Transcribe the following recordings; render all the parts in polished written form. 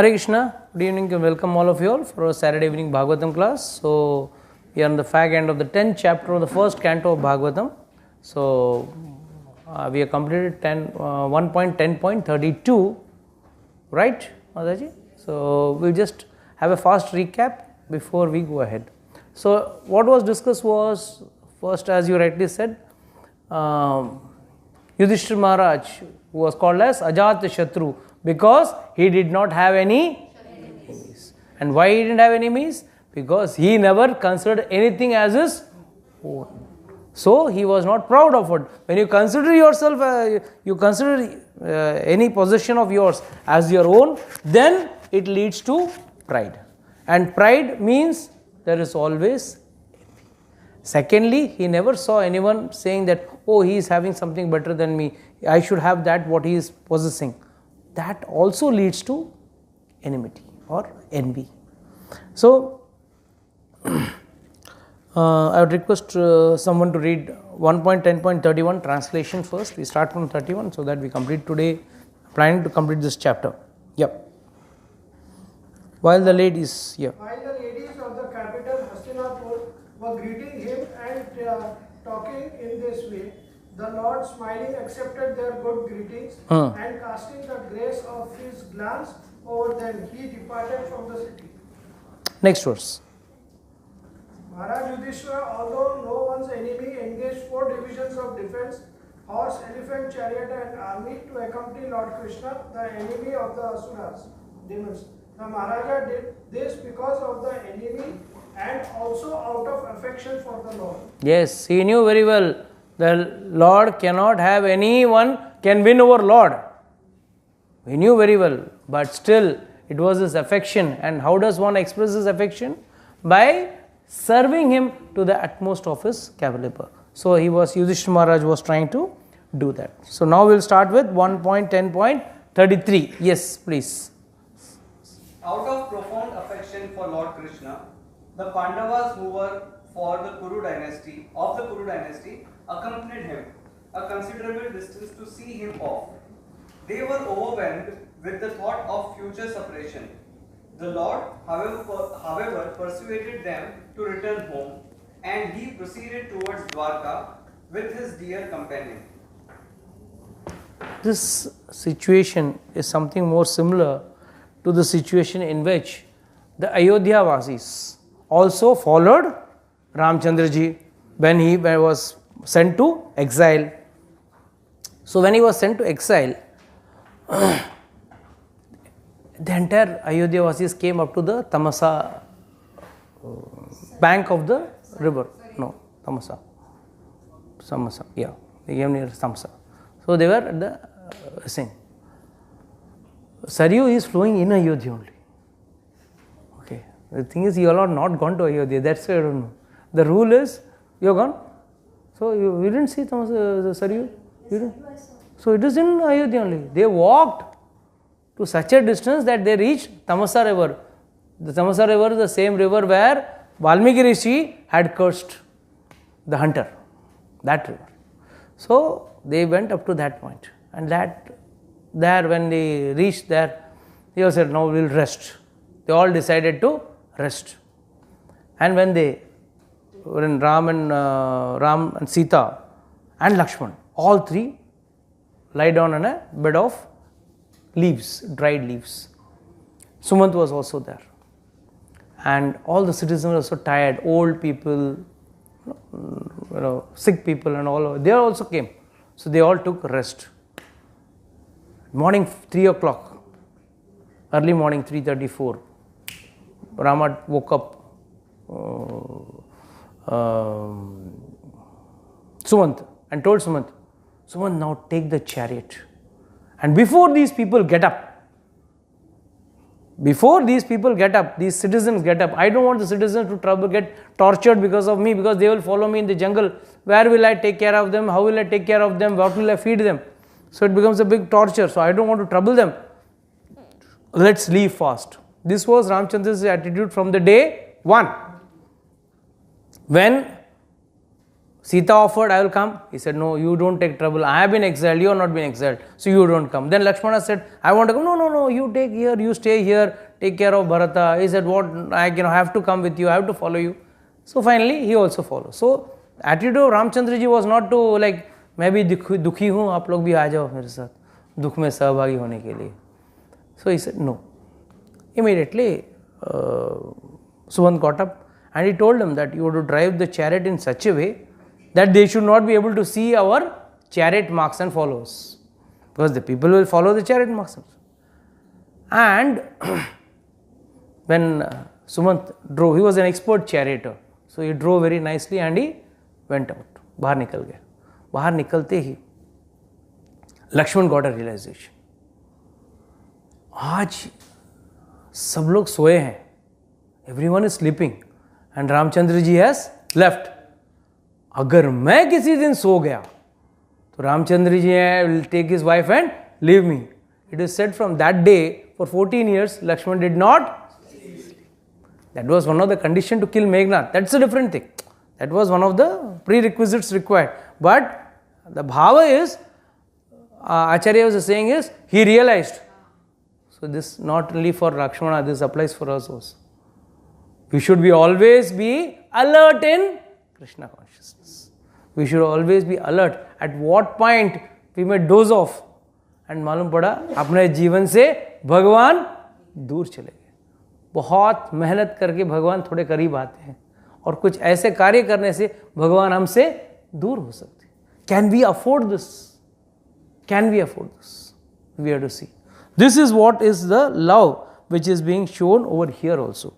Hare Krishna, good evening and welcome all of you all for our Saturday evening Bhagavatam class. So, we are on the fag end of the 10th chapter of the first canto of Bhagavatam. So, we have completed 1.10.32, right, Mataji? So, we'll just have a fast recap before we go ahead. So, what was discussed was, first as you rightly said, Yudhishthira Maharaj, who was called as Ajat Shatru, because he did not have any enemies. And why he didn't have enemies? Because he never considered anything as his own. So he was not proud of it. When you consider yourself, you consider any possession of yours as your own, then it leads to pride. And pride means there is always envy. Secondly, he never saw anyone saying that, oh, he is having something better than me, I should have that what he is possessing. That also leads to enmity or envy. So, I would request someone to read 1.10.31 translation first. We start from 31 so that we complete today, planning to complete this chapter. Yep. While the ladies, yeah. While the ladies of the capital Hastinapur were greeting him and talking in this way, the Lord, smiling, accepted their good greetings and casting the grace of his glance over them, he departed from the city. Next verse. Maharaj Yudhishthira, although no one's enemy, engaged 4 divisions of defense, horse, elephant, chariot and army to accompany Lord Krishna, the enemy of the Asuras, demons. The Maharaja did this because of the enemy and also out of affection for the Lord. Yes, he knew very well. The Lord cannot have anyone can win over Lord. He knew very well, but still it was his affection. And how does one express his affection? By serving him to the utmost of his caliber. So Yudhishthira Maharaj was trying to do that. So now we'll start with 1.10.33. Yes, please. Out of profound affection for Lord Krishna, the Pandavas who were for the Kuru dynasty, accompanied him a considerable distance to see him off. They were overwhelmed with the thought of future separation. The Lord, however, persuaded them to return home, and he proceeded towards Dwarka with his dear companion. This situation is something more similar to the situation in which the Ayodhya Vasis also followed Ramchandraji when he was sent to exile. So when he was sent to exile, the entire Ayodhya Vasis came up to the Tamasa bank of the river. No, Tamasa. Samasa, yeah. They came near Tamasa. So they were at the same. Saryu is flowing in Ayodhya only. Okay. The thing is, you all are not gone to Ayodhya. That's why I don't know. The rule is, you are gone. So you didn't see Saryu? You didn't? So it is in Ayodhya only. They walked to such a distance that they reached Tamasa river. The Tamasa river is the same river where Valmiki Rishi had cursed the hunter. That river. So they went up to that point. And there when they reached there, they all said, now we will rest. They all decided to rest. And when Ram and Sita and Lakshman, all 3 lie down on a bed of leaves, dried leaves. Sumant was also there. And all the citizens were so tired, old people, sick people and all, they also came. So they all took rest. Morning 3 o'clock, early morning 3:34, Rama woke up Sumant and told Sumant, now take the chariot. And before these people get up, these citizens get up, I don't want the citizens to get tortured because of me, because they will follow me in the jungle. Where will I take care of them? How will I take care of them? What will I feed them? So it becomes a big torture. So I don't want to trouble them. Let's leave fast. This was Ramchandra's attitude from the day 1. When Sita offered, I will come. He said, no, you don't take trouble. I have been exiled. You have not been exiled. So you don't come. Then Lakshmana said, I want to come. No, you take here, you stay here, take care of Bharata. He said, what, I have to come with you, I have to follow you. So finally he also follows. So attitude of Ramchandra ji was not to like, मैं भी दुखी हूँ, आप लोग भी आ जाओ मेरे साथ दुख में सहभागी होने के लिए. So he said no. Immediately Sumant got up and he told him that you have to drive the chariot in such a way that they should not be able to see our chariot marks and follow us, because the people will follow the chariot marks. And when Sumant drove, he was an expert charioteer, so he drove very nicely and he went out. बाहर निकल गया. बाहर निकलते ही Lakshman got a realization. आज सब लोग सोए हैं, everyone is sleeping and Ramchandra ji has left. अगर मैं किसी दिन सो गया तो Ramchandra ji will take his wife and leave me. It is said from that day for 14 years Lakshman did not sleep. That was one of the conditions to kill Meghnad. That's a different thing. That was one of the prerequisites required. But the bhava is, Acharya was saying is, he realized. So this not only for Lakshmana, this applies for us also. We should always be alert in Krishna consciousness. We should always be alert. At what point we may doze off and मालूम पड़ा अपने जीवन से भगवान दूर चले गए. बहुत मेहनत करके भगवान थोड़े करीब आते हैं और कुछ ऐसे कार्य करने से भगवान हमसे दूर हो सकते हैं. Can we afford this? Can we afford this? We have to see. This is what is the love which is being shown over here also.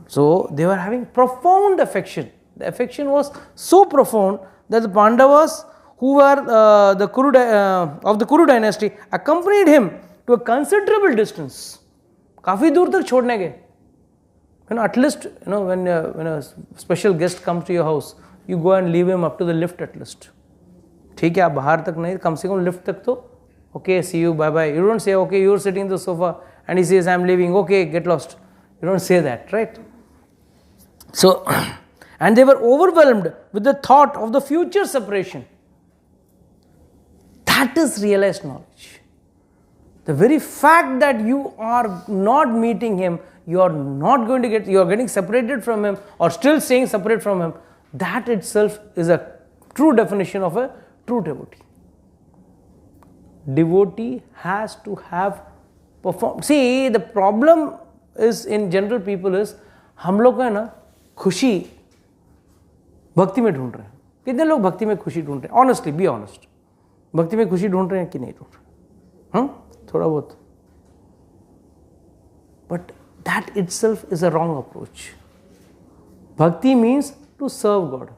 So they were having profound affection. The affection was so profound that the Pandavas who were the Kuru dynasty accompanied him to a considerable distance. काफी दूर तक छोड़ने गए. At least, when a special guest comes to your house, you go and leave him up to the lift at least. ठीक है, आप बाहर तक नहीं, कम से कम लिफ्ट तक तो, okay, see you, bye bye. You don't say, okay, you're sitting in the sofa and he says, I'm leaving, okay, get lost. You don't say that, right? So, and they were overwhelmed with the thought of the future separation. That is realized knowledge. The very fact that you are not meeting him, you are not going to get, you are getting separated from him or still staying separate from him, that itself is a true definition of a true devotee. Devotee has to have performed. See, the problem is in general people is, हम लोग को है ना खुशी भक्ति में ढूंढ रहे हैं. कितने लोग भक्ति में खुशी ढूंढ रहे हैं? Honestly, be honest. भक्ति में खुशी ढूंढ रहे हैं कि नहीं ढूंढ रहे हैं? थोड़ा बहुत. But that itself is a wrong approach. Bhakti means to serve God.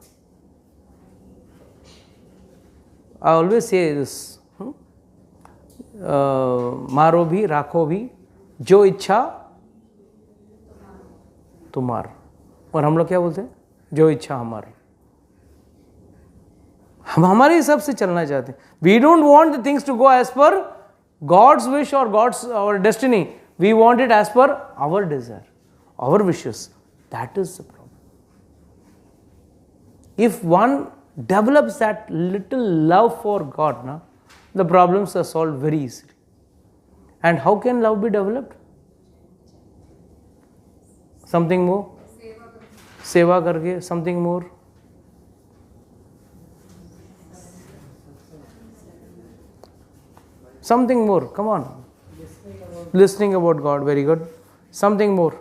I always say this, मारो भी राखो भी जो इच्छा तुम्हार. और हम लोग क्या बोलते हैं? जो इच्छा हमारी. हम हमारे हिसाब से चलना चाहते हैं. We don't want the things to go as per God's wish or our destiny. We want it as per our desire, our wishes. That is the problem. If one develops that little love for God, the problems are solved very easily. And how can love be developed? Something more? Seva karke, something more? Something more, come on. Listening about God, very good. Something more.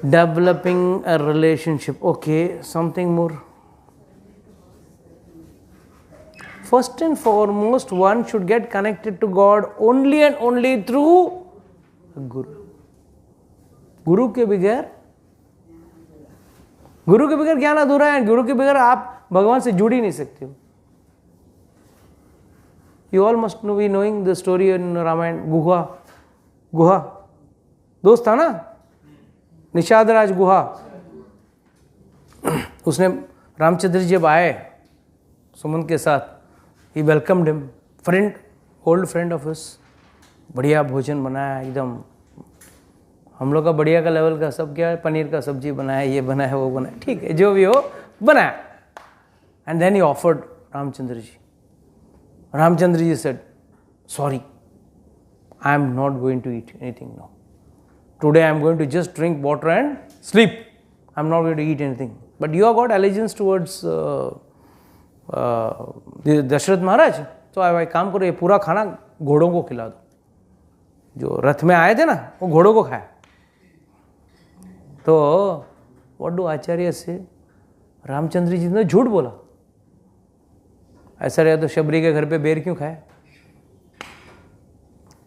Developing a relationship. Okay, something more. First and foremost, one should get connected to God only and only through a Guru. गुरु के बगैर ज्ञान अधूरा है. गुरु के बगैर आप भगवान से जुड़ ही नहीं सकते हो. You all must be knowing the story in Ramayana. गुहा दोस्त था ना, निषाद राज गुहा. उसने रामचंद्र जी जब आए सुमंत के साथ, he welcomed him, old friend of his. बढ़िया भोजन बनाया एकदम. हम लोग का बढ़िया का लेवल का सब क्या है, पनीर का सब्जी बनाया, ये बनाया, वो बनाया, ठीक है, जो भी हो बनाया. And then he offered Ramchandra ji. Ramchandra ji said, sorry, I am not going to eat anything now. Today I am going to just drink water and sleep. I am not going to eat anything. But you have got allegiance towards Dasharath महाराज, तो भाई काम करो, ये पूरा खाना घोड़ों को खिला दो. जो रथ में आए थे ना, वो घोड़ों को खाया. तो व्हाट डू आचार्य से? रामचंद्र जी ने झूठ बोला. ऐसा रहा तो शबरी के घर पे बेर क्यों खाए?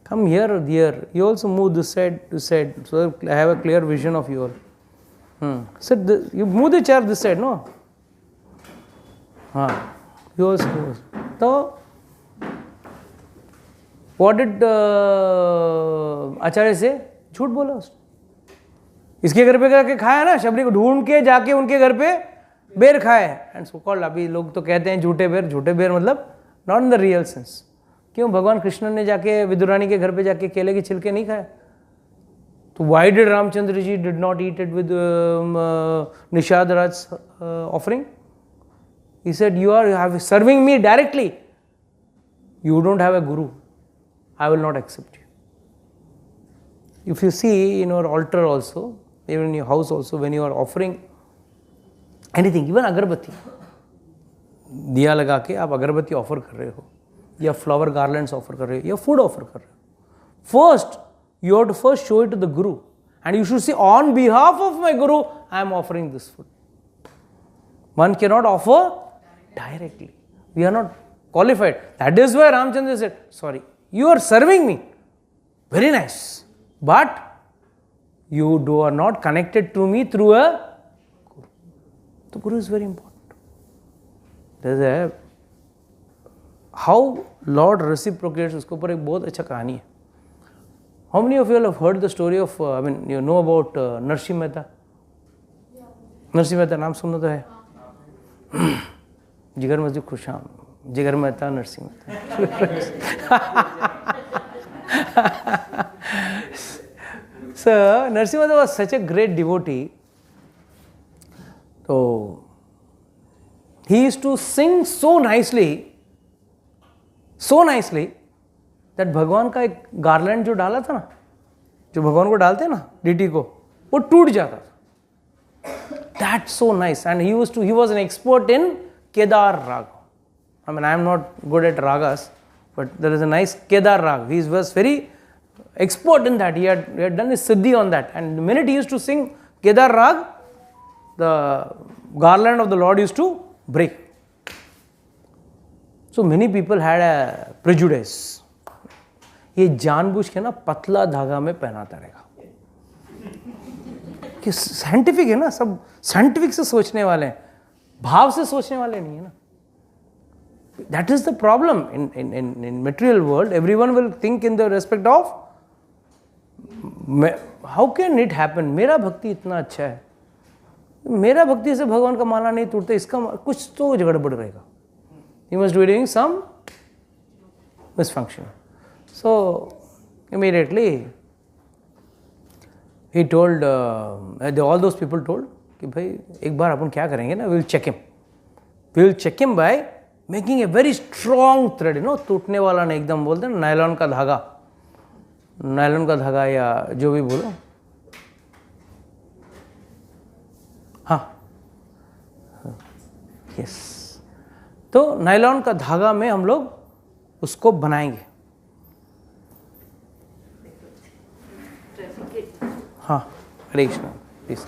Come here, dear. You also move this side, so I have a clear vision of your. Sit. You move the chair this side, no? You also move. So, what did आचार्य से? झूठ बोला उसने. इसके घर पे जाके खाया ना, शबरी को ढूंढ के जाके उनके घर पे बेर खाए. एंड सो कॉल्ड, अभी लोग तो कहते हैं झूठे बेर. झूठे बेर मतलब not in the real sense. क्यों भगवान कृष्ण ने जाके विदुरानी के घर पे जाके केले के छिलके नहीं खाए? तो why did Ramchandra ji did not eat it with Nishad Raj offering? He said you are serving me directly, you don't have a guru, I will not accept you. If you see in your altar also, even in your house also, when you are offering anything, even agarbatti, दिया लगा के आप अगरबत्ती offer कर रहे हो, या flower garlands offer कर रहे हो, या फूड ऑफर कर रहे हो, first you have to first show it to the guru and you should say on behalf of my guru I am offering this food. One can not offer directly, we are not qualified. That is why Ramchandra said, sorry, you are serving me, very nice, but you are not connected to me through a guru. The guru is very important. There is a how Lord reciprocates, उसके ऊपर एक बहुत अच्छा कहानी है. How many of you have heard the story of you know about Narasimha Mehta? Narasimha Mehta नाम सुनना तो है. जिगर मस्जिद खुशाम, जिगर Mehta, Narasimha Mehta. So Narasimha Mehta was such a great devotee. So he used to sing so nicely that भगवान का एक गार्लैंड जो डाला था ना, जो भगवान को डालते हैं ना डीटी को, वो टूट जाता था. That's so nice. And he was an expert in Kedar Raga. I mean, I am not good at ragas, but there is a nice Kedar Raga. He was very expert in that. He had done his siddhi on that. And the minute he used to sing Kedar Rag, the garland of the Lord used to break. So many people had a prejudice. ये जानबूझ के ना पतला धागा में पहनाता रहेगा. कि scientific है ना, सब साइंटिफिक से सोचने वाले हैं, भाव से सोचने वाले नहीं है ना. That is the problem in material world. Everyone will think in the respect of how can it happen. मेरा भक्ति इतना अच्छा है, मेरा भक्ति से भगवान का माला नहीं टूटता, इसका कुछ तो गड़बड़ रहेगा. He must be doing some misfunction. So immediately he told, all those people told कि भाई एक बार अपन क्या करेंगे ना, we will check him. We will check him by making a very strong thread, you know, टूटने वाला नहीं, एकदम बोलते हैं नायलॉन का धागा या जो भी बोलो. हाँ, यस. तो नायलॉन का धागा में हम लोग उसको बनाएंगे. हाँ, Hare Krishna, please.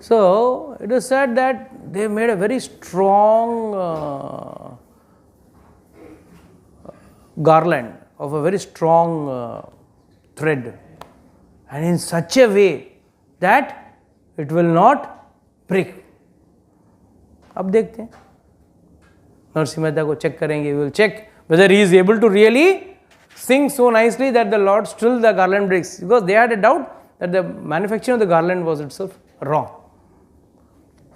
So it is said that they made a very strong garland of a very strong thread, and in such a way that it will not break. अब देखते हैं, नरसिंह मेहता को चेक करेंगे. We will check whether he is able to really sing so nicely that the Lord still the garland breaks, because they had a doubt that the manufacturing of the garland was itself wrong.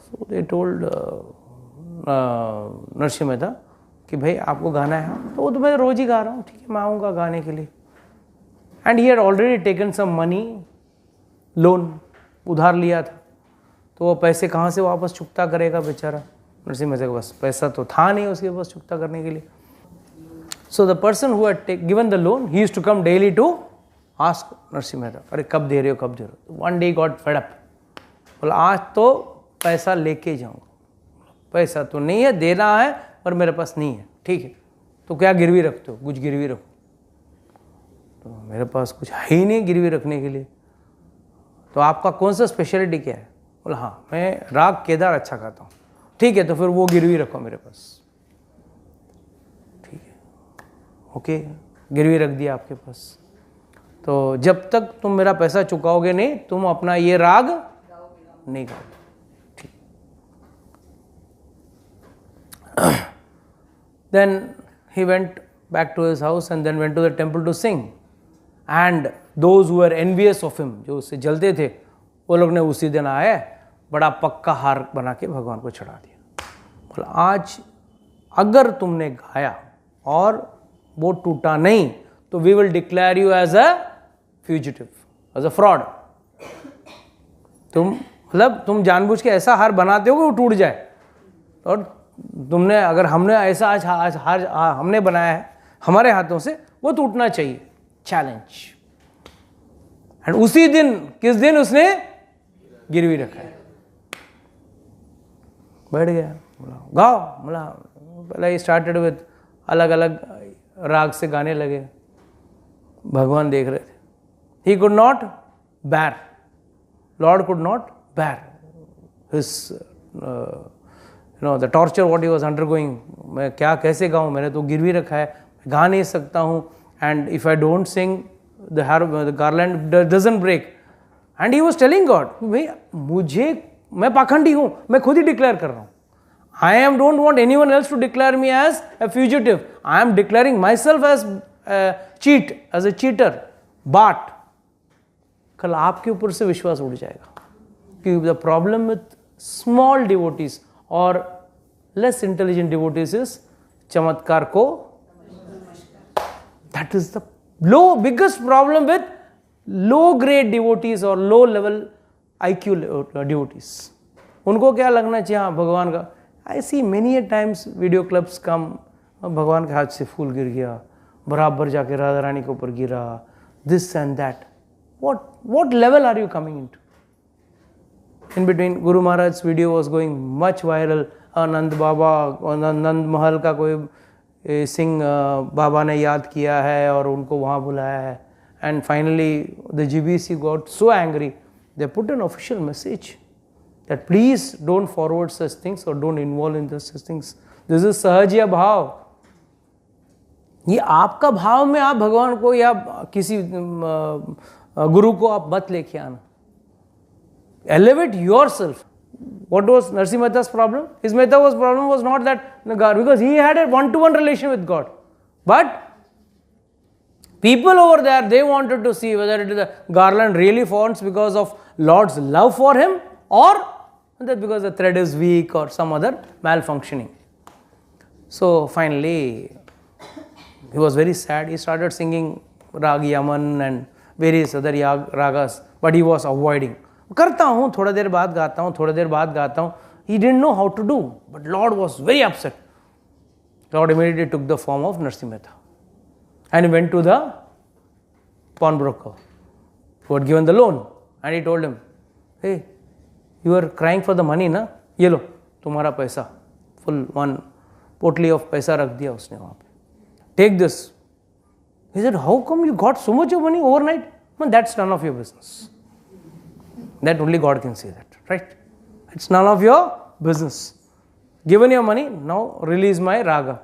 So they told Narasimha Mehta कि भाई आपको गाना है, तो वो तो मैं रोज ही गा रहा हूँ, ठीक है मैं आऊँगा गाने के लिए. And he had already taken some money, loan उधार लिया था, तो वो पैसे कहाँ से वापस चुकता करेगा बेचारा नरसिंह मेहता के पास पैसा तो था नहीं उसके पास चुकता करने के लिए. So the person who had given the loan, he used to come daily to ask Narasimha Mehta, अरे कब दे रहे हो कब दे रहे हो. One day he got fed up. बोला आज तो पैसा लेके जाऊँगा. पैसा तो नहीं है, देना है पर मेरे पास नहीं है. ठीक है, तो क्या गिरवी रखते हो? कुछ गिरवी रखो. तो मेरे पास कुछ है ही नहीं गिरवी रखने के लिए. तो आपका कौन सा स्पेशलिटी क्या है? बोला हाँ मैं राग केदार अच्छा गाता हूँ. ठीक है, तो फिर वो गिरवी रखो मेरे पास. ठीक है, ओके, गिरवी रख दिया आपके पास. तो जब तक तुम मेरा पैसा चुकाओगे नहीं, तुम अपना ये राग नहीं गाओगे. ठीक. Then he went back to his house and then went to the temple to sing. And those who were envious of him, जो उससे जलते थे, वो लोग ने उसी दिन आए बड़ा पक्का हार बना के भगवान को चढ़ा दिया. बोला आज अगर तुमने गाया और वो टूटा नहीं तो we will declare you as a fugitive, as a fraud. तुम जानबूझ के ऐसा हार बनाते हो कि वो टूट जाए. और तुमने अगर हमने ऐसा आज हार हमने बनाया है हमारे हाथों से, वो टूटना चाहिए. चैलेंज. एंड उसी दिन, किस दिन उसने गिरवी रखा है. बैठ गया, बोला गाओ. बोला पहले स्टार्टेड विद अलग अलग राग से गाने लगे. भगवान देख रहे थे. He could not bear, Lord could not bear his the torture what he was undergoing. मैं क्या कैसे गाऊँ, मैंने तो गिरवी रखा है, गा नहीं सकता हूँ. And if I don't sing, the garland doesn't break. And he was telling God, मैं पाखंडी हूँ, मैं खुद ही डिक्लेयर कर रहा हूँ. I don't want anyone else to declare me as a fugitive. I am declaring myself as a cheat, as a cheater. But कल आपके ऊपर से विश्वास उड़ जाएगा. कि the problem with small devotees or less intelligent devotees is चमत्कार को. That is the biggest problem with low grade devotees or low level IQ devotees. उनको क्या लगना चाहिए, हाँ भगवान का. I see many a times video clips come, भगवान के हाथ से फूल गिर गया, बराबर जाके राधा रानी के ऊपर गिरा, this and that. What level are you coming into? In between, Guru Maharaj's video was going much viral. Nand Baba, Nand Mahal का कोई सिंह बाबा ने याद किया है और उनको वहाँ बुलाया है. And finally, the GBC got so angry, they put an official message that please don't forward such things or don't involve in such things. This is Sahajiya भाव. ये आपका भाव में आप भगवान को या किसी गुरु को आप मत लेके आना. Elevate yourself. What was Narasimha Mehta's problem? His Mehta's problem was not that God, because he had a one-to-one relation with God. But people over there, they wanted to see whether the garland really falls because of Lord's love for him or that because the thread is weak or some other malfunctioning. So finally, he was very sad. He started singing Rag Yaman and various other ragas, but he was avoiding. करता हूँ, थोड़ा देर बाद गाता हूँ, थोड़ा देर बाद गाता हूँ. He didn't know how to do, but Lord was very upset. Lord immediately took the form of Narasimha Mehta and he went to the pawnbroker who had given the loan and he told him, hey, you are crying for the money ना, ये लो तुम्हारा पैसा, full one potli of पैसा रख दिया उसने वहाँ पे. Take this. He said, how come you got so much of money overnight? Man, that's none of your business. That only God can say that, right? It's none of your business. Given your money, now release my raga.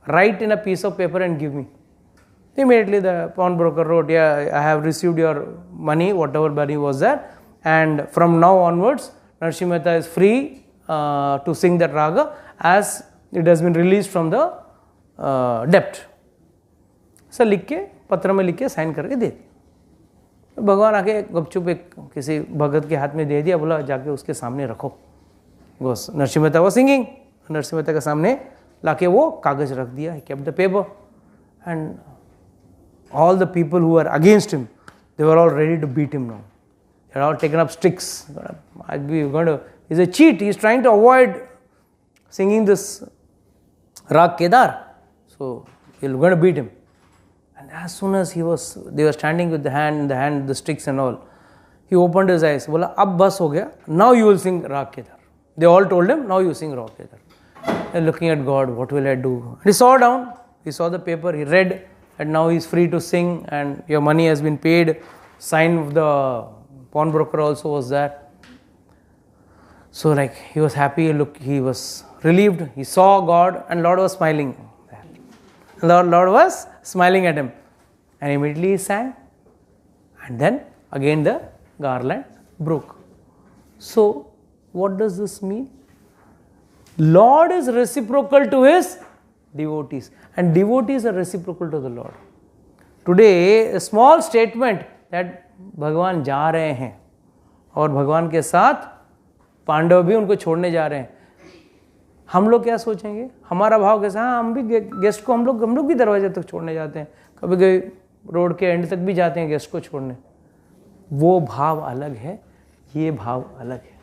Write in a piece of paper and give me. Immediately the pawnbroker wrote, yeah, I have received your money, whatever money was there. And from now onwards, Narasimha Mehta is free to sing that raga as it has been released from the debt. So लिख के, पत्र में लिख के sign करके दे दिया. भगवान आके गपचुप एक किसी भगत के हाथ में दे दिया, बोला जाके उसके सामने रखो. नरसिंह मेहता वो सिंगिंग, नरसिंह मेहता के सामने लाके वो कागज रख दिया. He kept the paper and all the people who were against him, they were all ready to beat him now. They had all taken up sticks. He's a cheat. He's trying to avoid singing this Rag Kedar. So you're going to beat him. And as soon as they were standing with the hand, the sticks and all, he opened his eyes. Bola, ab bas ho gaya. Now you will sing Rag Kedar. They all told him, now you sing Rag Kedar. And looking at God, what will I do? And he saw down, he saw the paper, he read, and now he's free to sing, and your money has been paid. Sign of the pawnbroker also was there. So like he was happy, he was relieved, he saw God, and Lord was smiling. Lord was smiling at him, and immediately he sang, and then again the garland broke. So what does this mean? Lord is reciprocal to his devotees, and devotees are reciprocal to the Lord. Today a small statement that भगवान जा रहे हैं और भगवान के साथ पांडव भी उनको छोड़ने जा रहे हैं, हम लोग क्या सोचेंगे? हमारा भाव कैसा? हाँ, हम भी गेस्ट को हम लोग भी दरवाजे तक छोड़ने जाते हैं, कभी कभी रोड के एंड तक भी जाते हैं गेस्ट को छोड़ने. वो भाव अलग है, ये भाव अलग है.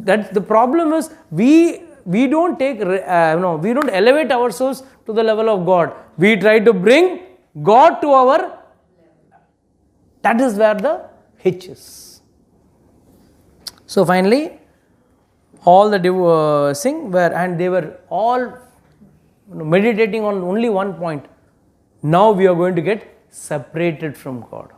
That the problem is we don't take we don't elevate ourselves to the level of God. We try to bring God to our. That is where the hitch is. So finally, all the sing were, and they were all meditating on only one point. Now we are going to get separated from God.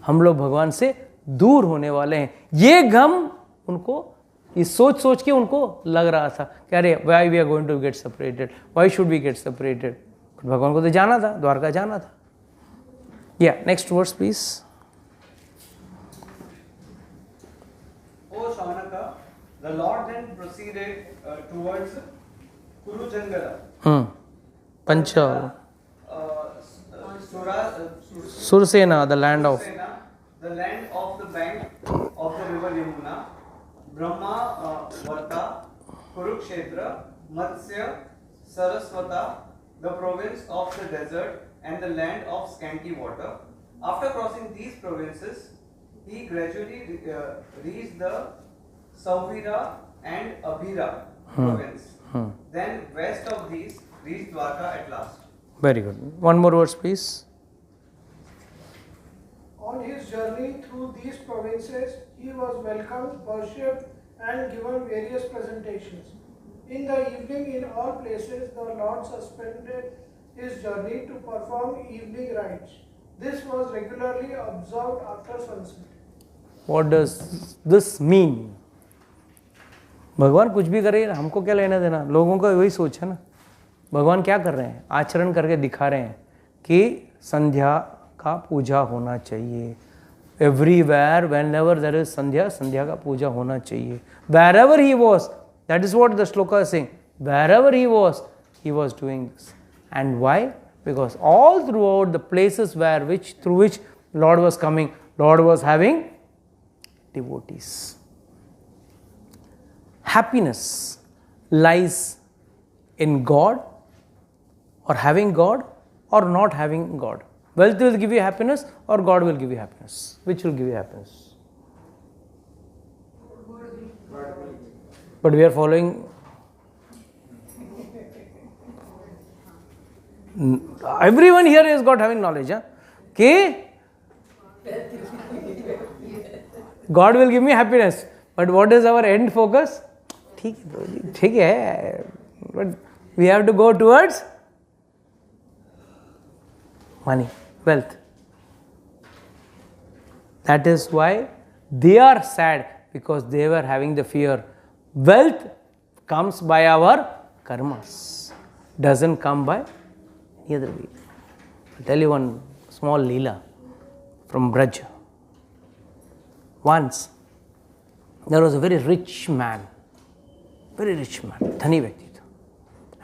हम लोग भगवान से दूर होने वाले हैं. ये गम उनको, ये सोच के उनको लग रहा था कि अरे why we are going to get separated, why should we get separated. भगवान को तो जाना था, द्वारका जाना था. Yeah, next verse please. O Shaunaka, the Lord then proceeded towards Kurujangala. Pancha. Sursena, the land of. The land of the bank of the river Yamuna, Brahma Varta, Kurukshetra, Matsya, Saraswata, the province of the desert, and the land of scanty water. After crossing these provinces, he gradually reached the Sauvira and Abhira province. Then west of these reached Dwarka at last. Very good. One more verse please. On his journey through these provinces, he was welcomed, worshipped, and given various presentations. In the evening, in all places, the Lord suspended his journey to perform evening rites. This was regularly observed after sunset. What does this mean? भगवान कुछ भी करे, हमको क्या लेना देना? लोगों का वही सोच है ना. भगवान क्या कर रहे हैं? आचरण करके दिखा रहे हैं कि संध्या का पूजा होना चाहिए. Everywhere, whenever there is संध्या, संध्या का पूजा होना चाहिए. Wherever he was, that is what the shloka is saying. Wherever he was doing this. And why? Because all throughout the places through which Lord was coming, Lord was having devotees. Happiness lies in God, or having God, or not having God. Wealth will give you happiness, or God will give you happiness. Which will give you happiness? But we are following. Everyone here has got having knowledge. Okay? God will give me happiness. But what is our end focus? ठीक है. But we have to go towards money, wealth. That is why they are sad, because they were having the fear. Wealth comes by our karmas, doesn't come by any other way. I'll tell you one small leela from Braj. Once there was a very rich man, dhani vyakti tha.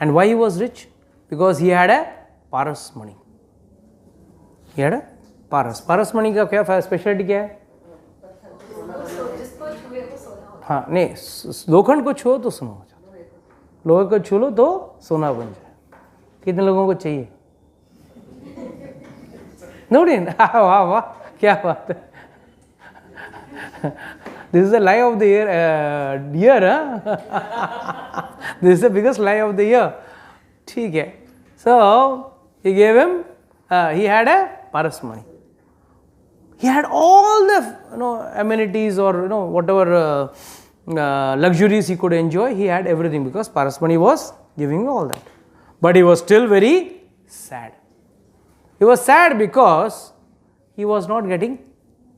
And why he was rich? Because he had a paras money. He had a पारस मणि का क्या speciality क्या है? हाँ नहीं, लोखंड को छुओ तो सोना हो जाए, लोहे को छू लो तो सोना बन जाए. कितने लोगों को चाहिए? नोटिन. वाह वाह, क्या बात है. This is the lie of the year, huh? This is the biggest lie of the year. ठीक है. So he gave him, he had a parasmani. He had all the amenities or whatever luxuries he could enjoy. He had everything because parasmani was giving him all that. But he was still very sad. He was sad because he was not getting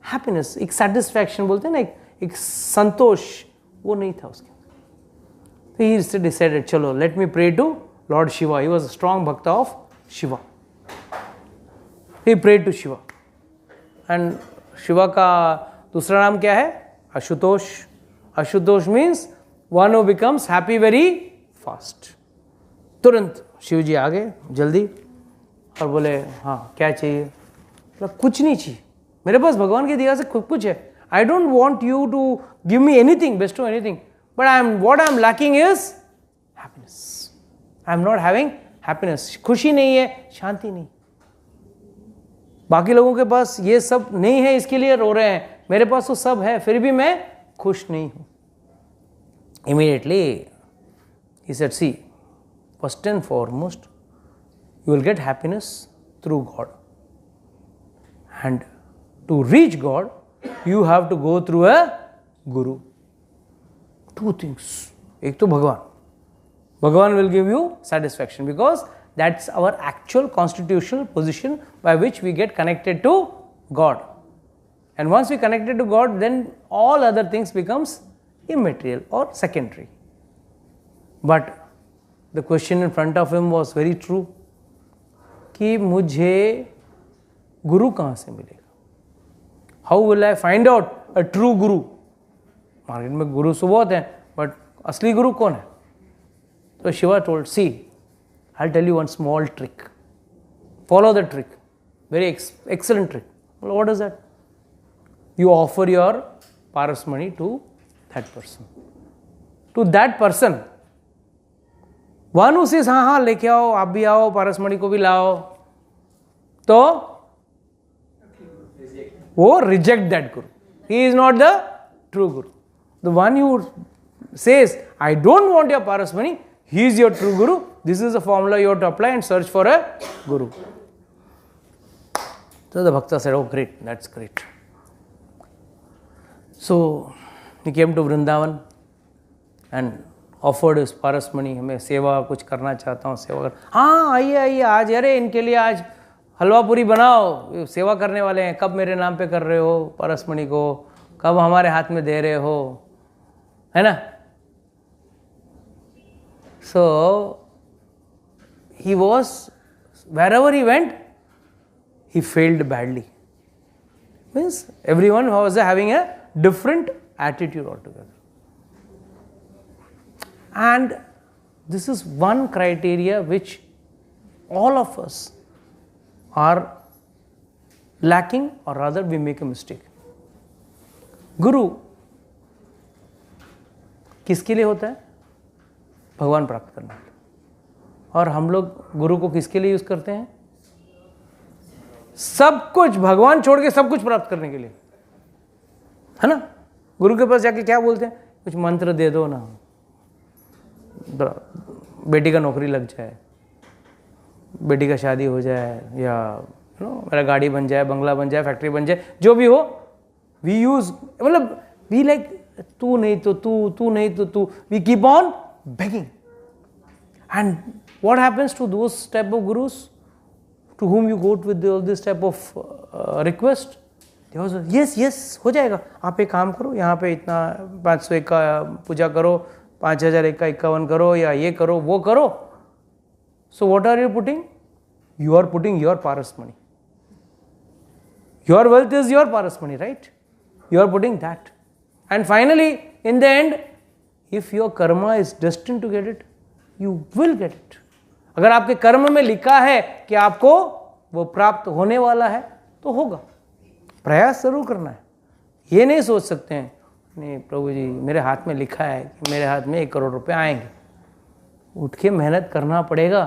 happiness. एक satisfaction बोलते हैं ना, एक संतोष वो नहीं था उसके. So he decided, चलो, let me pray to Lord Shiva. He was a strong bhakta of Shiva. He prayed to Shiva. And Shiva का दूसरा नाम क्या है? Ashutosh. Ashutosh means one who becomes happy very fast. तुरंत शिव जी आ गए जल्दी और बोले, हाँ क्या चाहिए? मतलब कुछ नहीं चाहिए, मेरे पास भगवान की दया से कुछ है. I don't want you to give me anything, bestow anything, but what I am lacking is happiness. I am not having happiness. खुशी नहीं है, शांति नहीं. बाकी लोगों के पास ये सब नहीं है, इसके लिए रो रहे हैं. मेरे पास तो सब है, फिर भी मैं खुश नहीं हूं. Immediately he said, see, first and foremost, you will get happiness through God. And to reach God, you have to go through a guru. Two things. एक तो भगवान. Bhagavan will give you satisfaction because that's our actual constitutional position by which we get connected to God. And once we connected to God, then all other things becomes immaterial or secondary. But the question in front of him was very true कि मुझे गुरु कहाँ से मिलेगा? How will I find out a true guru? Market में गुरु तो बहुत हैं, but असली गुरु कौन है? So Shiva told, see, I'll tell you one small trick. Follow the trick. Very excellent trick. Well, what is that? You offer your parasmani to that person. To that person. One who says, हाँ हाँ लेके आओ, आप भी आओ, पारसमणि को भी लाओ, तो वो reject that guru. He is not the true guru. The one who says, I don't want your parasmani, he is your true guru. This is the formula you have to apply and search for a guru. So the bhakta said, oh great, that's great. So he came to Vrindavan and offered his parasmani. हमें सेवा कुछ करना चाहता हूँ, सेवा कर. हाँ आइए आइए आज, अरे इनके लिए आज हलवा पूरी बनाओ, सेवा करने वाले हैं. कब मेरे नाम पे कर रहे हो परसमणि को, कब हमारे हाथ में दे रहे हो, है ना? So he was, wherever he went, he failed badly. Means everyone was having a different attitude altogether. And this is one criteria which all of us are lacking, or rather we make a mistake. गुरु किसके लिए होता है? भगवान प्राप्त करने के लिए. और हम लोग गुरु को किसके लिए यूज करते हैं? सब कुछ भगवान छोड़ के सब कुछ प्राप्त करने के लिए, है ना? गुरु के पास जाके क्या बोलते हैं? कुछ मंत्र दे दो ना, बेटी का नौकरी लग जाए, बेटी का शादी हो जाए, या मेरा गाड़ी बन जाए, बंगला बन जाए, फैक्ट्री बन जाए, जो भी हो. वी यूज, मतलब वी लाइक तू नहीं तो तू, तू नहीं तो तू. We keep on begging. And what happens to those type of gurus to whom you go with all this type of request? They also, yes yes हो जाएगा, आप एक काम करो, यहाँ पे इतना 501 का पूजा करो, 5001 का 51 करो, या ये करो वो करो. So what are you putting? You are putting your parasmani. Your wealth is your parasmani, right? You are putting that. And finally, in the end, if your karma is destined to get it, you will get it. अगर आपके कर्म में लिखा है कि आपको वो प्राप्त होने वाला है, तो होगा. प्रयास जरूर करना है. ये नहीं सोच सकते हैं, नहीं प्रभु जी मेरे हाथ में लिखा है कि मेरे हाथ में 1 करोड़ रुपए आएंगे. उठ के मेहनत करना पड़ेगा,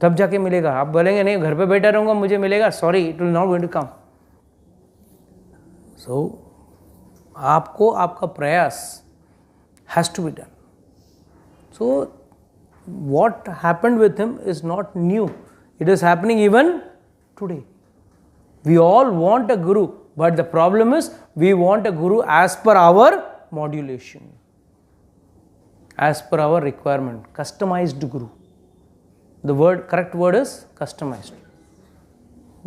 तब जाके मिलेगा. आप बोलेंगे नहीं घर पे बैठा रहूंगा मुझे मिलेगा, sorry, it will not going to come. So आपको आपका प्रयास has to be done. So what happened with him is not new. It is happening even today. We all want a guru, but the problem is we want a guru as per our modulation, as per our requirement. Customized guru. The correct word is customized.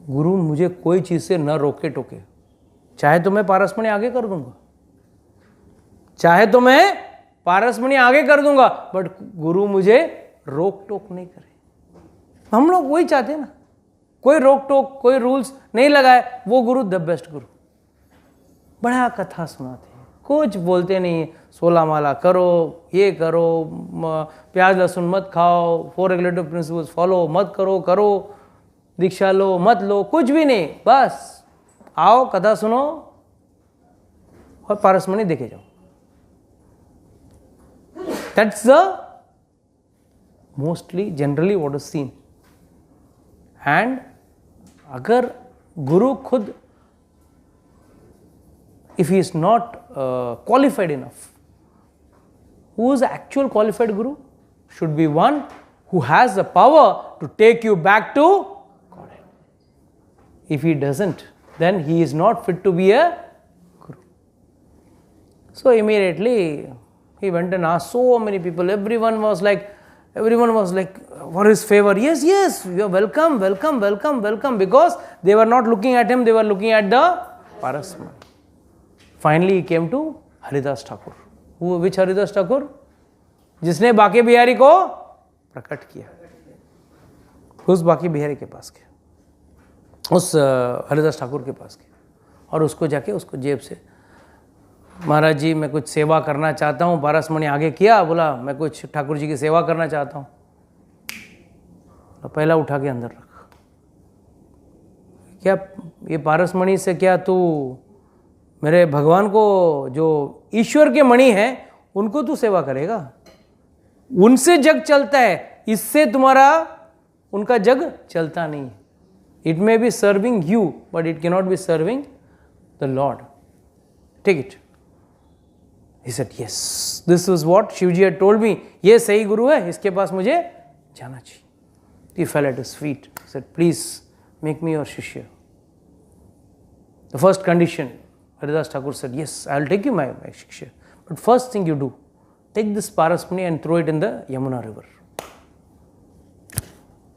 गुरु मुझे कोई चीज़ से न रोके टोके. चाहे तो मैं पारसमणि आगे कर दूंगा, चाहे तो मैं पारसमणि आगे कर दूंगा, बट गुरु मुझे रोक टोक नहीं करे. हम लोग वही चाहते हैं ना. कोई रोक टोक, कोई रूल्स नहीं लगाए, वो गुरु द बेस्ट गुरु. बड़ा कथा सुनाते हैं, कुछ बोलते नहीं. 16 माला करो, ये करो, प्याज लहसुन मत खाओ, 4 रेगुलेटिव प्रिंसिपल्स फॉलो मत करो, करो दीक्षा लो मत लो, कुछ भी नहीं. बस आओ, कथा सुनो और पारसमणि देखे जाओ. That's the mostly generally what is seen. And अगर गुरु खुद, if he is not qualified enough, who is the actual qualified guru? Should be one who has the power to take you back to Godhead. If he doesn't, then he is not fit to be a guru. So immediately he went and asked so many people. Everyone was like for his favor. Yes, you are welcome, because they were not looking at him, they were looking at the Parasmani. Finally he came to Haridas Thakur. Which Haridas Thakur? जिसने बाके बिहारी को प्रकट किया. उस बाके बिहारी के पास गया, उस हरिदास ठाकुर के पास गया और उसको जाके उसको जेब से, महाराज जी मैं कुछ सेवा करना चाहता हूँ. पारसमणि आगे किया, बोला मैं कुछ ठाकुर जी की सेवा करना चाहता हूँ. पहला उठा के अंदर रखा. क्या ये पारसमणि से क्या तू मेरे भगवान को, जो ईश्वर के मणि हैं, उनको तू सेवा करेगा? उनसे जग चलता है, इससे तुम्हारा उनका जग चलता नहीं है. It may be serving you, but it cannot be serving the lord. Take it. He said, yes, this is what Shivji had told me. ये सही गुरु है, इसके पास मुझे जाना चाहिए. He fell at his feet. He said, please make me your Shishya. The first condition, Haridas Thakur said, yes, I will take you my Shishya. But first thing you do, take this Parasmani and throw it in the Yamuna river.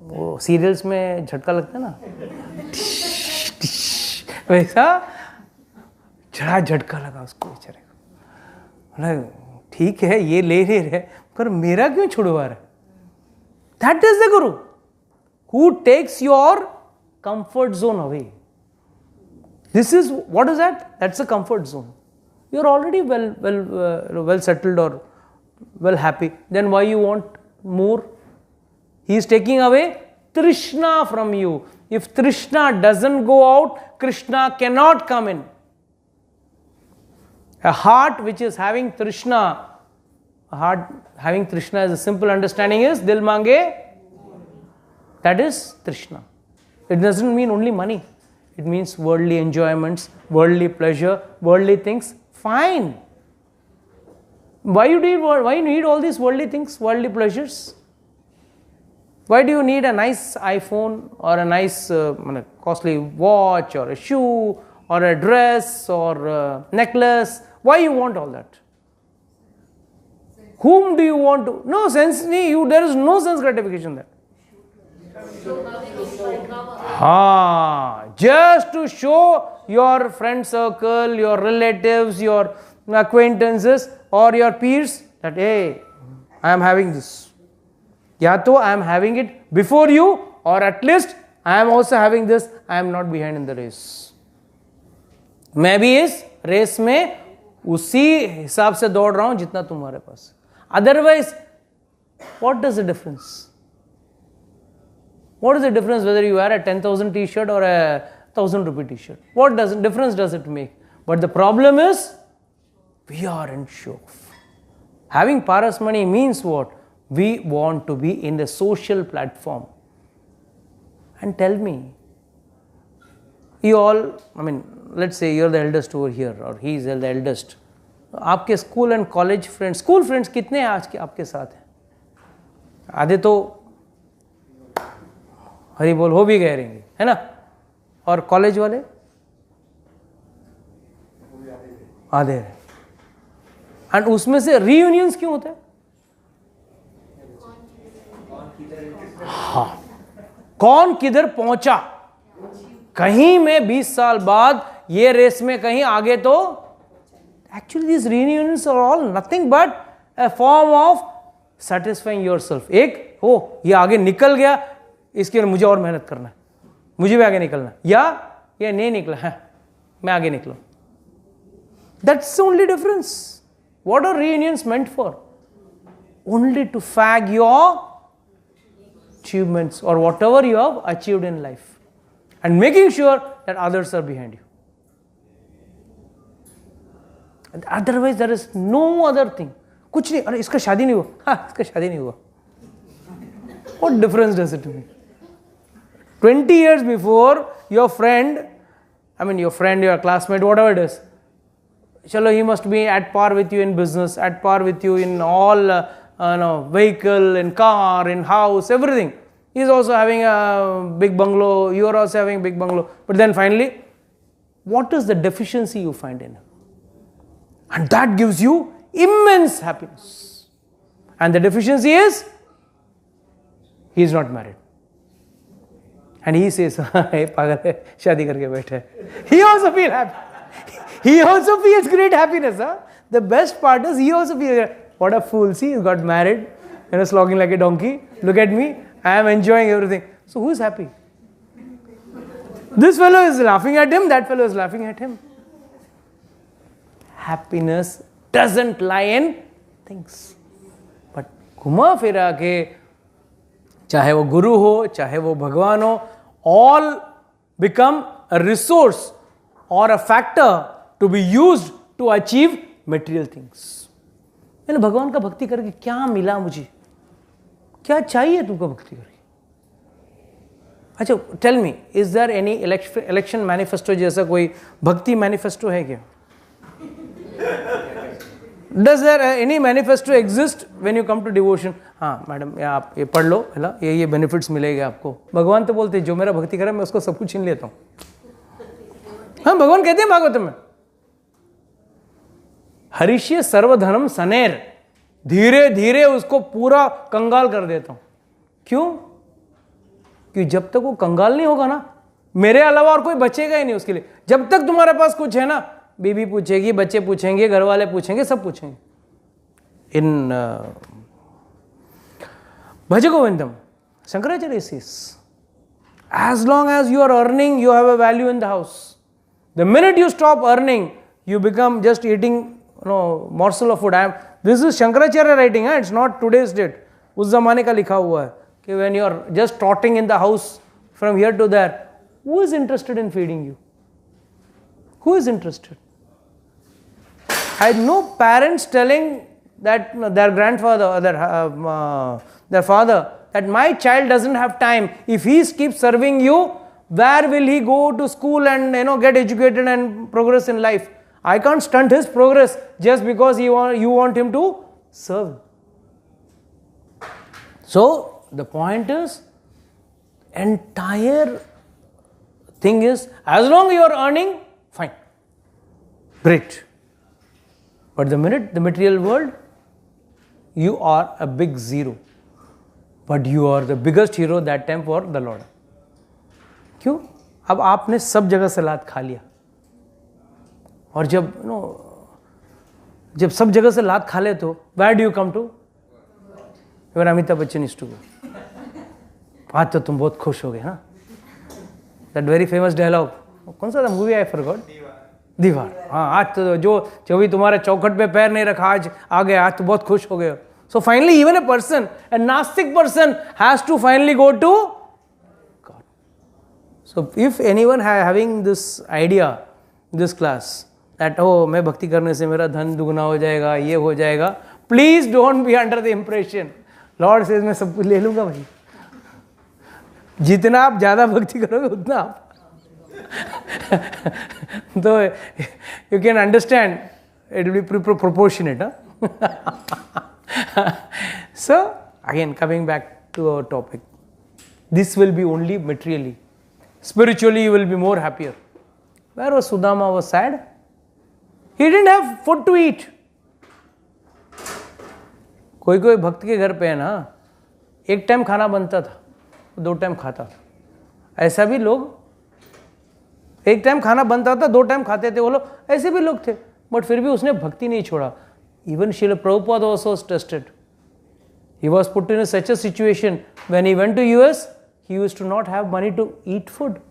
वो serials में झटका लगता है ना, वैसा झड़ा झटका लगा उसको बेचारे को. ठीक है ये ले रहे, पर मेरा क्यों छुड़वा रहा है? That is the guru who takes your comfort zone away. This is what is that? That's a comfort zone. You are already well settled और well happy. Then why you want more? He is taking away Trishna from you. If Trishna doesn't go out, Krishna cannot come in. A heart which is having Trishna, as a simple understanding is Dil Mange. That is Trishna. It doesn't mean only money. It means worldly enjoyments, worldly pleasure, worldly things. Fine. Why you need all these worldly things, worldly pleasures? Why do you need a nice iPhone or a nice costly watch or a shoe or a dress or a necklace? Why you want all that? Whom do you want to? No sense. There is no sense gratification there. Just to show your friend circle, your relatives, your acquaintances or your peers that hey, I am having this. या तो I am having it before you, और at least I am also having this. I am not behind in the race. मैं भी इस race में उसी हिसाब से दौड़ रहा हूं जितना तुम्हारे पास. Otherwise what does the difference? What is the difference whether you are a 10,000 T-shirt और a 1,000 rupee T-shirt? What difference does it make? But the problem is we are in show. Having Parasmani means what? We want to be in the social platform. And tell me, You all, I mean, let's say you're the eldest over here or he is the eldest. आपके school and college friends, school friends कितने हैं आज के आपके साथ हैं? आधे तो हरी बोल हो भी गए रहेंगे, है ना? और कॉलेज वाले आधे हैं। एंड उसमें से रीयूनियंस क्यों होता है? हाँ, कौन किधर पहुंचा, कहीं में 20 साल बाद ये रेस में कहीं आगे, तो actually this reunions are all nothing but a form of satisfying yourself. एक हो ये आगे निकल गया, इसके लिए मुझे और मेहनत करना है, मुझे भी आगे निकलना है, या ये नहीं निकला है मैं आगे निकलूं। That's the only difference. What are reunions meant for? Only to flag your achievements or whatever you have achieved in life and making sure that others are behind you. And otherwise there is no other thing. कुछ नहीं, अरे इसका शादी नहीं हुआ, हाँ इसका शादी नहीं हुआ, what difference does it make? 20 years before your friend, I mean your friend, your classmate, whatever it is, chalo he must be at par with you in business, at par with you in all vehicle, in car, in house, everything. He is also having a big bungalow, you are also having a big bungalow. But then finally, what is the deficiency you find in him? And that gives you immense happiness. And the deficiency is, he is not married. And he says, hey, pagal hai, shaadi karke baithe. He also feels happy. He also feels great happiness. Huh? The best part is, he also feels, what a fool, see, he got married, slogging like a donkey. Look at me, I am enjoying everything. So who is happy? This fellow is laughing at him, that fellow is laughing at him. Happiness doesn't lie in things. But घुमा फिरा के, चाहे वो गुरु हो, चाहे वो भगवान हो, all become a resource or a factor to be used to achieve material things. मैंने भगवान का भक्ति करके क्या मिला, मुझे क्या चाहिए तुमको भक्ति करके? अच्छा, tell me, is there any election manifesto जैसा कोई भक्ति मैनिफेस्टो है क्या? Does there any manifesto exist when you come to devotion? हाँ मैडम, आप ये पढ़ लो, है ये बेनिफिट्स मिलेंगे आपको। भगवान तो बोलते जो मेरा भक्ति करे मैं उसको सब कुछ छीन लेता हूँ। हाँ, भगवान कहते हैं भागवत में, हरिष्य सर्वधनम सनेर, धीरे धीरे उसको पूरा कंगाल कर देता हूं। क्यों? कि जब तक वो कंगाल नहीं होगा ना, मेरे अलावा और कोई बचेगा ही नहीं उसके लिए। जब तक तुम्हारे पास कुछ है ना, बीबी पूछेगी, बच्चे पूछेंगे, घर वाले पूछेंगे, सब पूछेंगे। इन भज गोविंदम Shankaracharya says, as long as you are earning, you have a value in the house. The minute you stop earning, you become just eating morsel of food. This is Shankaracharya writing, it's not today's date. उस जमाने का लिखा हुआ है कि when you are just trotting in the house from here to there, who is interested in feeding you? Who is interested? I know parents telling that their grandfather or their father that my child doesn't have time. If he keeps serving you, where will he go to school and get educated and progress in life? I can't stunt his progress just because you want him to serve. So the point is, entire thing is, as long as you are earning, fine, great. But the minute the material world, you are a big zero. But you are the biggest hero that time for the Lord. क्यों? अब आपने सब जगह से लात खा लिया, और जब सब जगह से लात खा ले तो where do you come to? Where Amitabh Bachchan used to go. आज तो तुम बहुत खुश हो गए ना, that very famous dialogue, कौन सा था मूवी? I forgot. दीवार। हाँ, आज तो जो भी तुम्हारे चौखट पे पैर नहीं रखा, आज आ गए, आज तो बहुत खुश हो गए। So finally, even a person, a Nastic person, has to finally go to God. So if anyone having this idea, this class, that मैं भक्ति करने से मेरा धन दुगना हो जाएगा, ये हो जाएगा, please don't be under the impression. Lord says मैं सब कुछ ले लूंगा भाई। जितना आप ज्यादा भक्ति करोगे उतना आप So you can understand it will be proportionate. So again, coming back to our topic, this will be only materially. Spiritually you will be more happier. Where was Sudama was sad? He didn't have food to eat. कोई कोई भक्त के घर पे है ना, एक time खाना बनता था, 2 टाइम खाता था. ऐसा भी लोग, एक टाइम खाना बनता था, 2 टाइम खाते थे वो लोग, ऐसे भी लोग थे. बट फिर भी उसने भक्ति नहीं छोड़ा. Even Srila Prabhupada also was tested. He was put in such a situation when he went to US, he used to not have money to eat food.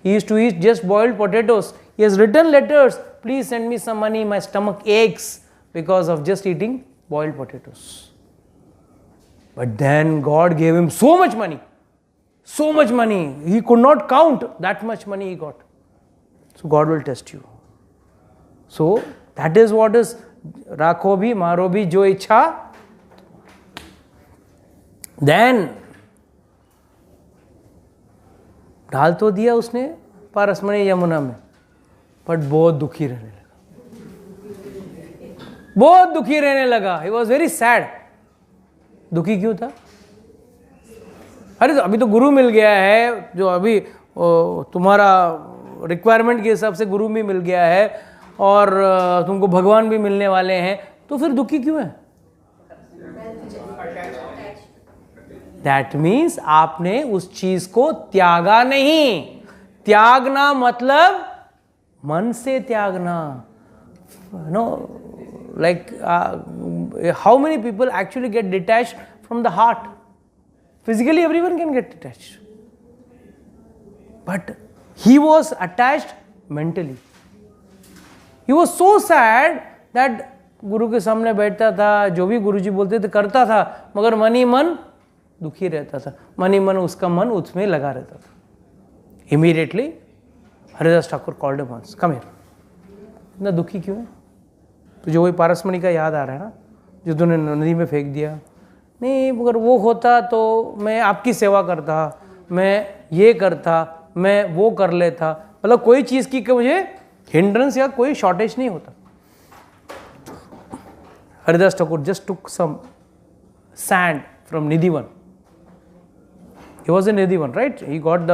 He used to eat just boiled potatoes. He has written letters, please send me some money, my stomach aches because of just eating boiled potatoes. But then God gave him so much money. So much money. He could not count that much money he got. So God will test you. So that is what is Rakho bhi, maro bhi, jo ichha. Then डाल तो दिया उसने पारसमणि यमुना में, but बहुत दुखी रहने लगा. बहुत दुखी रहने लगा. He was very sad. दुखी क्यों था? अरे अभी तो गुरु मिल गया है, जो अभी तुम्हारा रिक्वायरमेंट के हिसाब से गुरु भी मिल गया है और तुमको भगवान भी मिलने वाले हैं, तो फिर दुखी क्यों है? दैट मीन्स आपने उस चीज को त्यागा नहीं. त्यागना मतलब मन से त्यागना. Know like how many people actually get detached from the heart. Physically everyone can get attached, but he was attached mentally. He was so sad that गुरु के सामने बैठता था, जो भी गुरुजी बोलते थे करता था, मगर मन ही मन दुखी रहता था. मन ही मन उसका मन उसमें लगा रहता था. Immediately Haridas Thakur called him once, come here. इतना दुखी क्यों है? तो जो वही पारसमणि का याद आ रहा है ना, जो तूने नदी में फेंक दिया. नहीं, अगर वो होता तो मैं आपकी सेवा करता, मैं ये करता, मैं वो कर लेता. मतलब कोई चीज़ की मुझे हिंड्रेंस या कोई शॉर्टेज नहीं होता. Haridas Thakur just took some sand from Nidhivan. He was in Nidhivan, right? He got the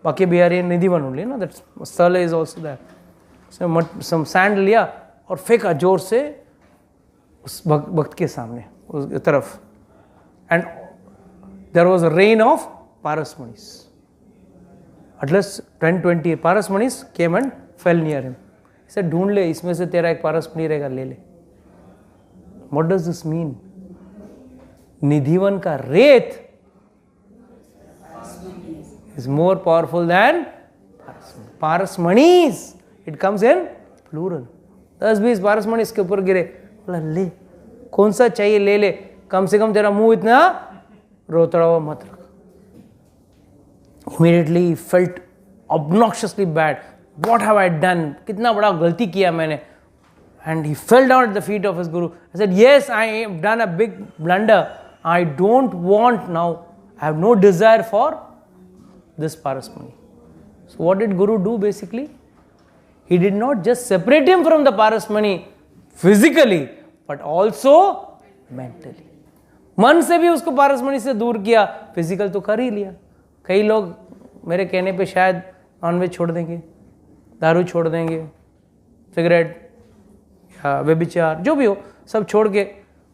Banke Bihari in Nidhivan only, ना दैट स्थल is also that. Some sand लिया और फेंका जोर से उस भक्त के सामने, उस तरफ. And there was a rain of parasmanis. At least 10-20 parasmanis came and fell near him. He said, ढूंढ ले, इसमें से तेरा एक पारसमणि रहेगा, ले ले. What does this mean? Nidhivan का रेत is more powerful than parasmanis. It comes in plural. 10-20 parasmanis के ऊपर गिरे, बोला ले, कौन सा चाहिए ले ले, कम से कम तेरा मुंह इतना रोतड़ा हुआ मत रख. Immediately he felt obnoxiously bad. What have I done? कितना बड़ा गलती किया मैंने. And he fell down at the feet of his guru. I said, yes, I have done a big blunder. I don't want now. I have no desire for this parasmani. So what did Guru do basically? He did not just separate him from the parasmani physically, but also mentally. मन से भी उसको पारसमणि से दूर किया, physical तो कर ही लिया. कई लोग मेरे कहने पे शायद नॉनवेज छोड़ देंगे, दारू छोड़ देंगे, सिगरेट या व्यभिचार जो भी हो सब छोड़ के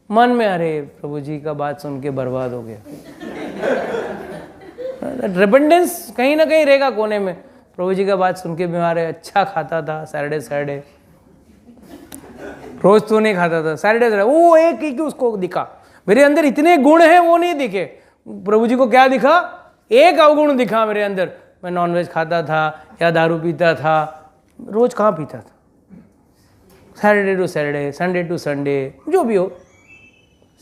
मन में अरे प्रभु जी का बात सुन के बर्बाद हो गया. रिपेंटेंस कहीं ना कहीं रहेगा कोने में. प्रभु जी का बात सुन के बीमार है, अच्छा खाता था सैटरडे, रोज तो नहीं खाता था, सैटरडे वो एक ही उसको दिखा, मेरे अंदर इतने गुण हैं वो नहीं दिखे. प्रभु जी को क्या दिखा? एक अवगुण दिखा मेरे अंदर. मैं नॉनवेज खाता था या दारू पीता था. रोज कहाँ पीता था? Saturday to Saturday, Sunday to Sunday, जो भी हो.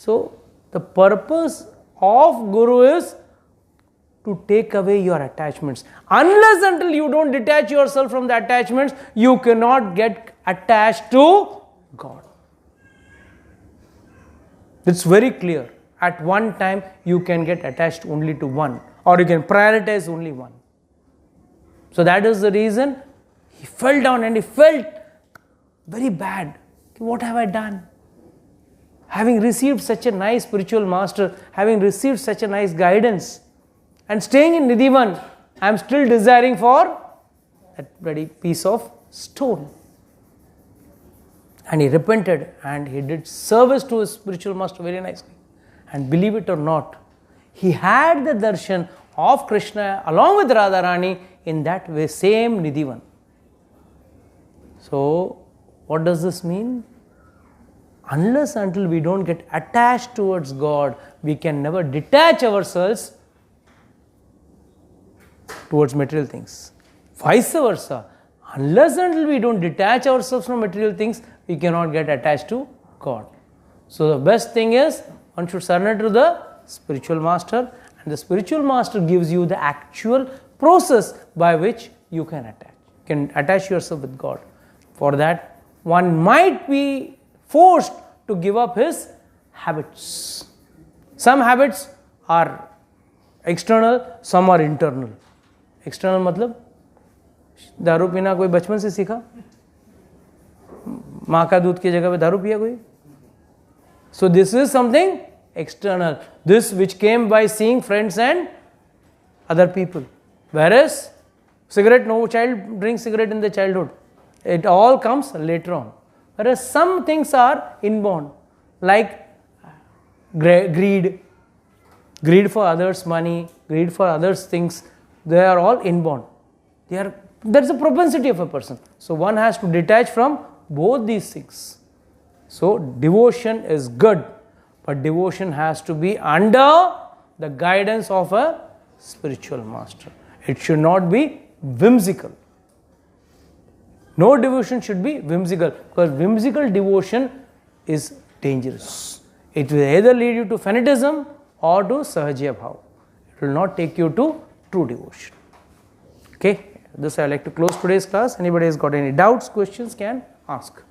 So the purpose of guru is to take away your attachments. Unless until you don't detach yourself from the attachments, you cannot get attached to God. It's very clear. At one time, you can get attached only to one, or you can prioritize only one. So that is the reason He fell down and he felt very bad. What have I done? Having received such a nice spiritual master, having received such a nice guidance, and staying in Nidhivan, I am still desiring for that bloody piece of stone. And he repented and he did service to his spiritual master very nicely. And believe it or not, he had the darshan of Krishna along with Radharani in that way, same Nidhivan. So, what does this mean? Unless until we don't get attached towards God, we can never detach ourselves towards material things. Vice versa, unless until we don't detach ourselves from material things, we cannot get attached to God. So the best thing is, one should surrender to the spiritual master, and the spiritual master gives you the actual process by which you can attach yourself with God. For that, one might be forced to give up his habits. Some habits are external, some are internal. External मतलब दारू पीना कोई बचपन से सीखा, माँ का दूध की जगह पे दारू पिया कोई. So this is something external, this which came by seeing friends and other people. Whereas cigarette, no child drinks cigarette in the childhood, it all comes later on. Whereas some things are inborn, like greed for others' money, greed for others' things, they are all inborn. That's a propensity of a person. So one has to detach from both these things. So devotion is good, but devotion has to be under the guidance of a spiritual master. It should not be whimsical. No devotion should be whimsical, because whimsical devotion is dangerous. It will either lead you to fanatism or to Sahajya Bhav. It will not take you to true devotion. Okay, this I like to close today's class. Anybody has got any doubts, questions, can ask.